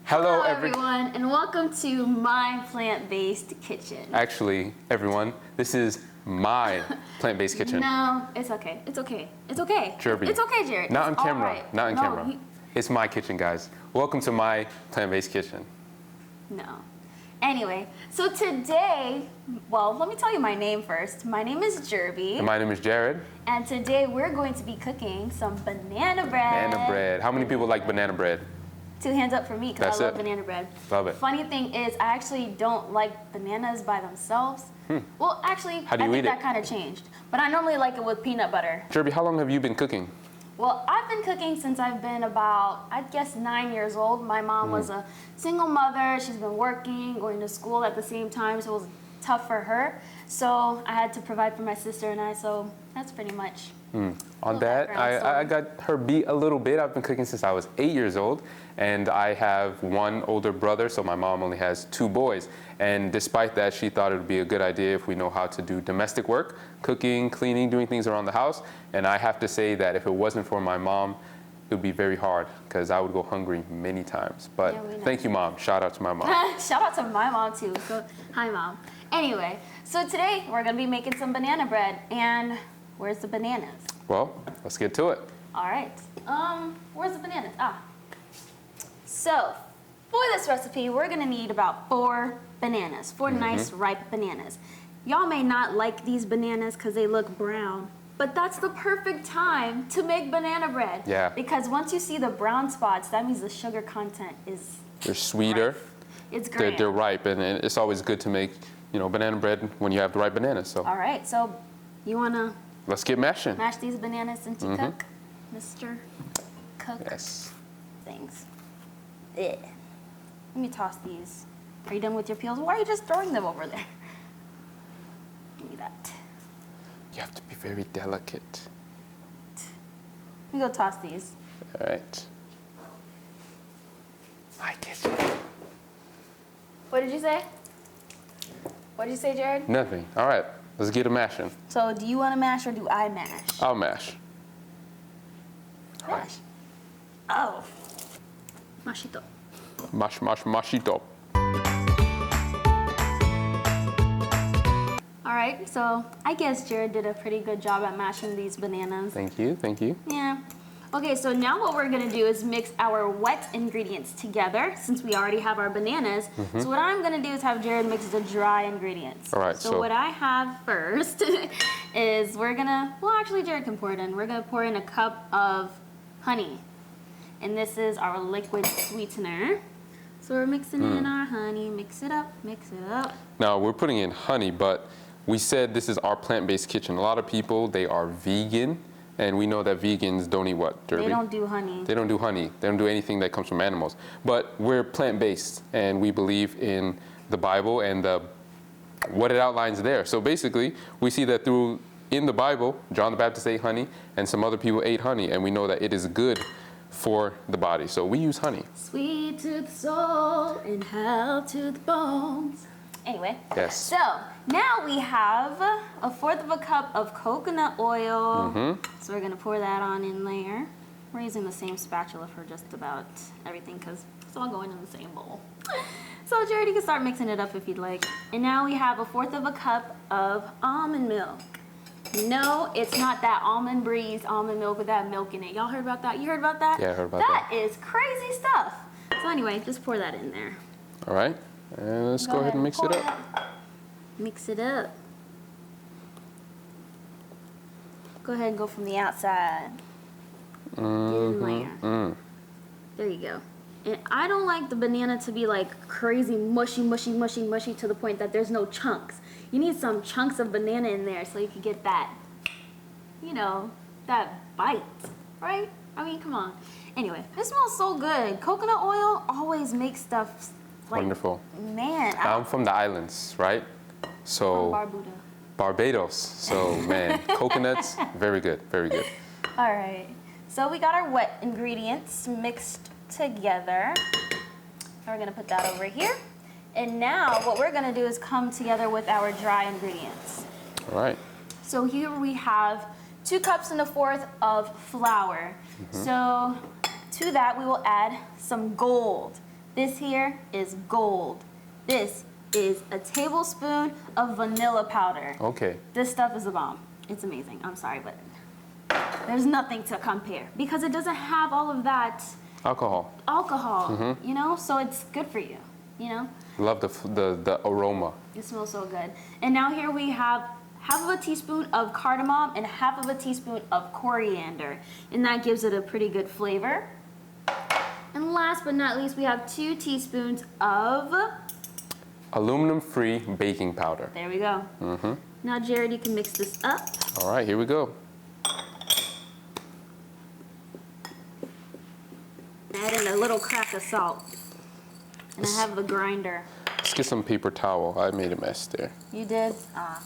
Hello everyone, and welcome to my plant-based kitchen. Actually, everyone, this is my plant-based kitchen. No, it's okay. It's okay. It's okay. Jerby. It's okay, Jared. Not on It's camera. right. Not on No, camera. It's my kitchen, guys. Welcome to my plant-based kitchen. No. Anyway, so today, well, let me tell you my name first. My name is Jerby. And my name is Jared. And today we're going to be cooking some banana bread. Banana bread. How many people like banana bread? 2 hands up for me because I love it. banana bread. Love it. Funny thing is, I actually don't like bananas by themselves. Well, actually, How do you I think eat that it? kind of changed. But I normally like it with peanut butter. Jerby, how long have you been cooking? Well, I've been cooking since I've been about, I guess, 9 years old. My mom was a single mother. She's been working, going to school at the same time, so it was tough for her. So I had to provide for my sister and I, so that's pretty much. On that, I got her beat a little bit. I've been cooking since I was 8 years old, and I have one older brother, so my mom only has 2 boys. And despite that, she thought it would be a good idea if we know how to do domestic work, cooking, cleaning, doing things around the house. And I have to say that if it wasn't for my mom, it would be very hard because I would go hungry many times. But Yeah, thank you, Mom. Shout out to my mom. Shout out to my mom too. So, hi, Mom. Anyway, so today we're gonna be making some banana bread. And where's the bananas? Well, let's get to it. All right. Where's the bananas? So for this recipe, we're gonna need about 4 bananas, 4 nice ripe bananas. Y'all may not like these bananas because they look brown, but that's the perfect time to make banana bread. Yeah. Because once you see the brown spots, that means the sugar content is. They're sweeter. Ripe. It's great. They're ripe, and it's always good to make, banana bread when you have the right bananas. So All right. So you wanna let's get mashing. mash these bananas into cook, Mr. Cook Yes. things. Let me toss these. Are you done with your peels? Why are you just throwing them over there? Give me that. You have to be very delicate. Let me go toss these. All right. My kitchen. What did you say? What did you say, Jared? Nothing. All right. Let's get a mashing. So do you want to mash or do I mash? I'll mash. All right. Mash. Oh. Mashito. Mash, mash, mashito. All right, so I guess Jared did a pretty good job at mashing these bananas. Thank you. Thank you. Yeah. Okay, so now what we're gonna do is mix our wet ingredients together since we already have our bananas. So what I'm gonna do is have Jared mix the dry ingredients. All right, So what I have first is actually Jared can pour it in. We're gonna pour in a cup of honey. And this is our liquid sweetener. So we're mixing in our honey, mix it up, mix it up. Now, we're putting in honey, but we said this is our plant-based kitchen. A lot of people, they are vegan, and we know that vegans don't eat what, Derby? They don't do honey. They don't do honey. They don't do anything that comes from animals. But we're plant-based, and we believe in the Bible and what it outlines there. So basically, we see that in the Bible, John the Baptist ate honey, and some other people ate honey, and we know that it is good for the body. So we use honey. Sweet to the soul and health to the bones. Anyway, Yes. so now we have 1/4 of a cup of coconut oil. So we're gonna pour that on in there. We're using the same spatula for just about everything because it's all going in the same bowl. So Jared, you can start mixing it up if you'd like. And now we have 1/4 of a cup of almond milk. No, it's not that Almond Breeze almond milk with that milk in it. Y'all heard about that? You heard about that? Yeah, I heard about that. That is crazy stuff. So anyway, just pour that in there. All right. And let's go ahead and mix it up. Mix it up. Go ahead and go from the outside. Get in there. There you go. And I don't like the banana to be like crazy mushy, mushy, mushy, mushy to the point that there's no chunks. You need some chunks of banana in there so you can get that, that bite, right? I mean, come on. Anyway, this smells so good. Coconut oil always makes stuff like, Wonderful. Man. I'm from the islands, right? So Barbuda. Barbados. So man, coconuts, very good, very good. All right. So we got our wet ingredients mixed together. We're gonna put that over here. And now what we're gonna do is come together with our dry ingredients. All right. So here we have 2 cups and 1/4 of flour. So to that we will add some gold. This here is gold. This is a tablespoon of vanilla powder. Okay. This stuff is a bomb. It's amazing. I'm sorry, but there's nothing to compare because it doesn't have all of that Alcohol. you know, so it's good for you, you know. Love the aroma. It smells so good. And now here we have half of a teaspoon of cardamom and half of a teaspoon of coriander, and that gives it a pretty good flavor. And last but not least, we have 2 teaspoons of aluminum-free baking powder. there we go. Now Jared, you can mix this up. All right, here we go. Add in a little crack of salt. And I have the grinder. Let's get some paper towel. I made a mess there. You did? Ah.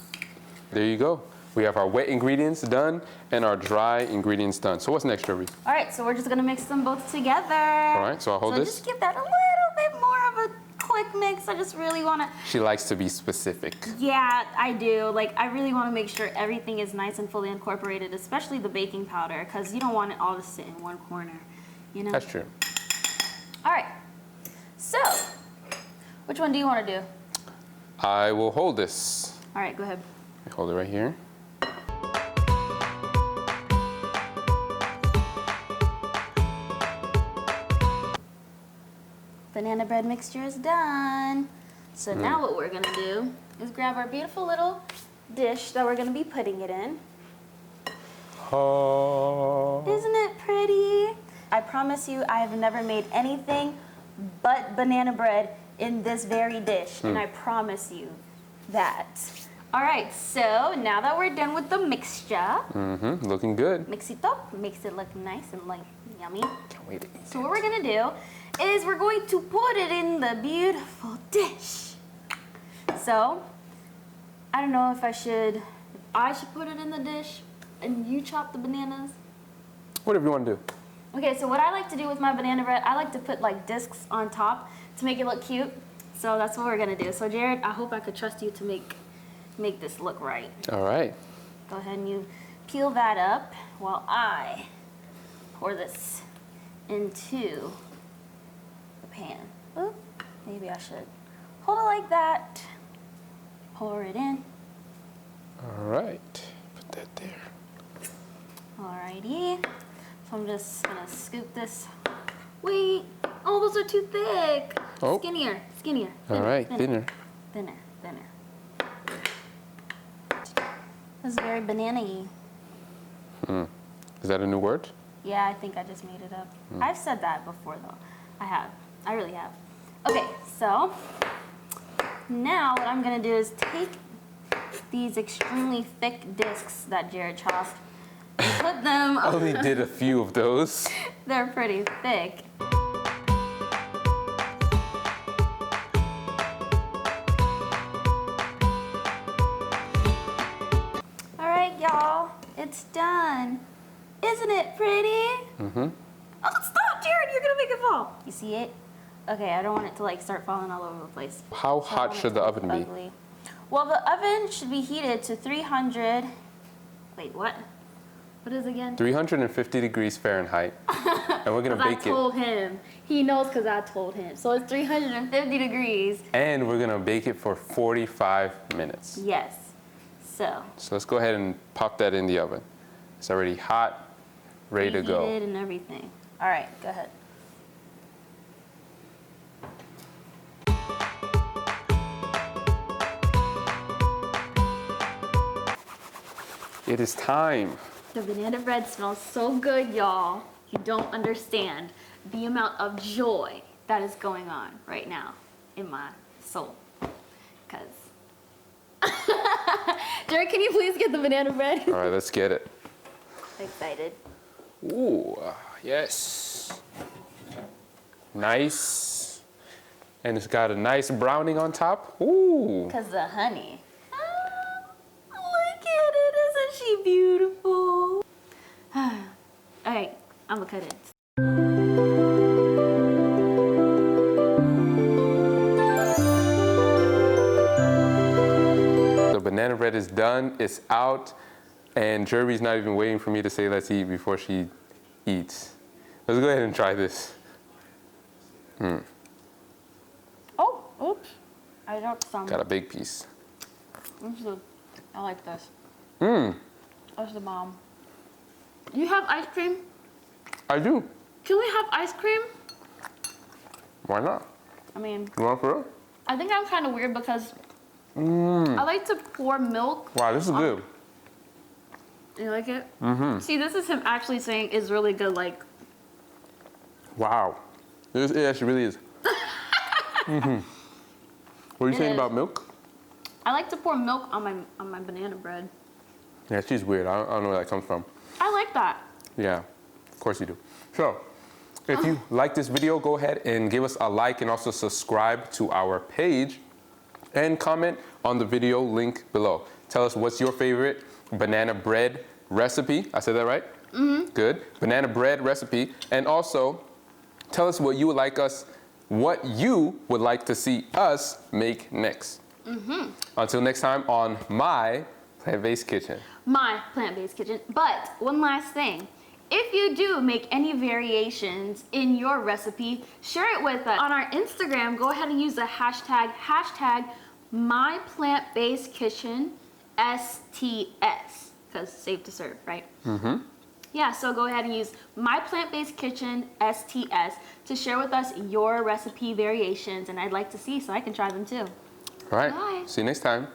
There you go. We have our wet ingredients done and our dry ingredients done. So what's next, Jerry? All right, so we're just gonna mix them both together. All right, so I'll hold this. Just give that a little bit more of a quick mix. I just really wanna. She likes to be specific. Yeah, I do. Like, I really wanna make sure everything is nice and fully incorporated, especially the baking powder, because you don't want it all to sit in one corner, you know? That's true. All right, so, which one do you wanna do? I will hold this. All right, go ahead. Hold it right here. Banana bread mixture is done. So now what we're gonna do is grab our beautiful little dish that we're gonna be putting it in. Oh. Isn't it pretty? I promise you, I have never made anything but banana bread in this very dish, and I promise you that. All right, so now that we're done with the mixture, Looking good. mix it up, makes it look nice and like yummy. Can't wait to eat So what we're gonna do is we're going to put it in the beautiful dish. So, I don't know if I should put it in the dish and you chop the bananas. Whatever you want to do. Okay, so what I like to do with my banana bread, I like to put like discs on top to make it look cute. So that's what we're gonna do. So Jared, I hope I could trust you to make this look right. All right. Go ahead and you peel that up while I pour this into the pan. Oop, maybe I should hold it like that. Pour it in. All right. Put that there. Alrighty. So I'm just gonna scoop this. Wait, oh, those are too thick. Oh. Skinnier. All right, thinner. Thinner. This is very banana-y. Is that a new word? Yeah, I think I just made it up. I've said that before though. I have. I really have. Okay, so now what I'm gonna do is take these extremely thick discs that Jared chopped and put them I only did a few of those. They're pretty thick. All right, y'all, it's done. Isn't it pretty? Oh, stop, Jared, you're gonna make it fall. You see it? Okay, I don't want it to like start falling all over the place. How So I hot want it should to the look oven be? ugly. Well, the oven should be heated to 300. Wait, what? What is it again? 350 degrees Fahrenheit. And we're gonna I bake it. told him. He knows because I told him. So it's 350 degrees. And we're gonna bake it for 45 minutes. Yes. So. So let's go ahead and pop that in the oven. It's already hot, ready to go. Preheated and everything. All right, go ahead. It is time. The banana bread smells so good, y'all. You don't understand the amount of joy that is going on right now in my soul. Because. Jared, can you please get the banana bread? All right, let's get it. Excited. Ooh, yes. Nice. And it's got a nice browning on top. Ooh. Because the honey. Ah, look at it. Isn't she beautiful? All right, I'm going to cut it. The banana bread is done. It's out. And Jerby's not even waiting for me to say let's eat before she eats. Let's go ahead and try this. I got some. Got a big piece. I like this. Mmm. That's the bomb. You have ice cream? I do. Can we have ice cream? Why not? I mean, You want for real? I think I'm kind of weird because I like to pour milk. Wow, this is good. You like it? Mm-hmm. See, this is him actually saying is really good. Like, wow. It actually really is. Mm-hmm. What are you saying about milk? I like to pour milk on my banana bread. Yeah, she's weird. I don't know where that comes from. I like that. Yeah, of course you do. So, if you like this video, go ahead and give us a like and also subscribe to our page and comment on the video link below. Tell us what's your favorite banana bread recipe. I said that right? Mm-hmm. Good. Banana bread recipe. And also, tell us what you would like to see us make next. Mm-hmm. Until next time on My Plant-Based Kitchen. My plant-based kitchen. But one last thing. If you do make any variations in your recipe, share it with us. On our Instagram, go ahead and use the hashtag MyPlantBasedKitchen STS, because safe to serve, right? Mm-hmm. Yeah, so go ahead and use My Plant-Based Kitchen STS to share with us your recipe variations, and I'd like to see so I can try them too. All right. Bye. See you next time.